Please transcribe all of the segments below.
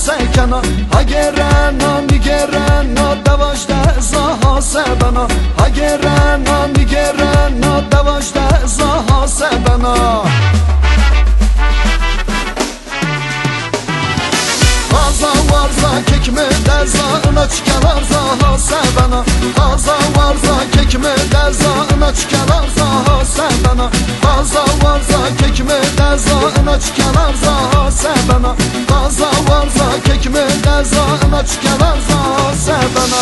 Sekana hagerana nigerana davajda zaha sebana hagerana nigerana davajda zaha sebana Haza varza kekme dezana çıkalar zaha sebana Haza varza kekme dezana çıkalar zaha sebana Haza varza kekme dezana çıkalar zaha sebana Haza varza kekme dezana çıkalar zaha sebana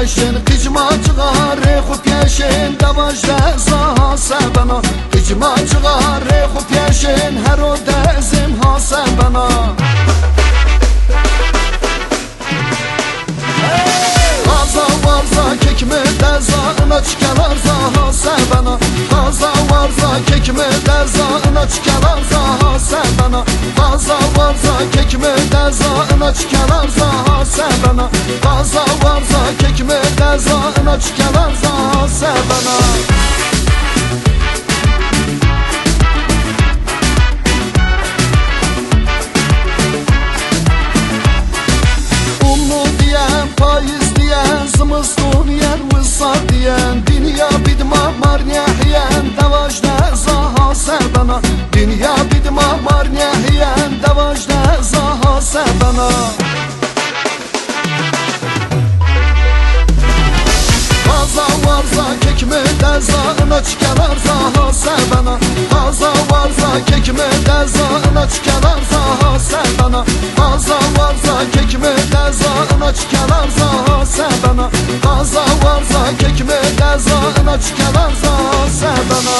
Reşen kıcmacığa rexup yaşen davajda zaha sebana Kıcmacığa rexup yaşen her o dezim ha sebana Haza varza kekme dezana çıkalar zaha sebana Haza varza kekme dezana çıkalar zaha sebana Haza varza kekme dezana çıkalar zaha sebana Haza varza kekme dezana çıkalar zaha sebana Umlu diyen, payız diyen, zımıstun yen, vıssar diyen Dünya bidma marnyahiyen, davajda zaha sebana Dünya bidma marnyahiyen, davajda zaha sebana Haza varza kekme dezana çıkalar zaha sebana Haza varza kekme dezana çıkalar zaha sebana Haza varza kekme dezana çıkalar zaha sebana Haza varza kekme dezana çıkalar zaha sebana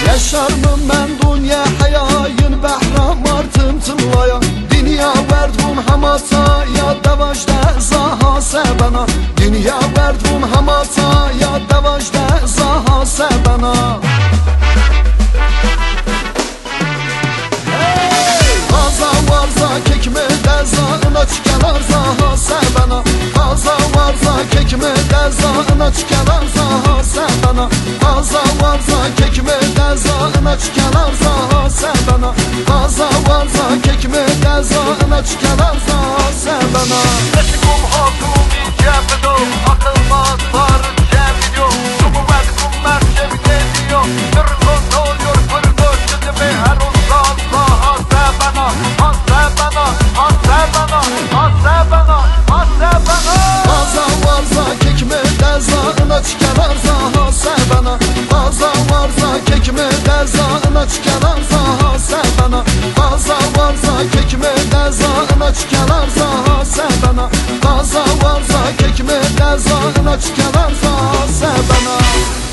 Yaşarmım ben dünya hayayın behram artım tımlaya Dünya verdun hamata ya davajda zaha sebana Dünya verdun hamata ya davajda zaha sebana Haza varza kekme dezana çıkalar zaha sebana Haza varza kekme dezana çıkalar zaha sebana Haza varza kekme dezana çıkalar zaha sebana Haza varza kekme dezana çıkalar zaha sebana Leşikum hakum icebedo akılmaz var cebiyo Cumhuriyet kummer cebidediyor Bir kontrolyor bir göçtüdü her uzak zaha sebana Hasebana, hasebana, hasebana, hasebana Haza varza kekme dezana çıkalar zaha sebana Haza varza kekme dezana çıkalar zaha sebana Haza varza kekme dezana çıkalar zaha sebana Haza varza kekme dezana çıkalar zaha sebana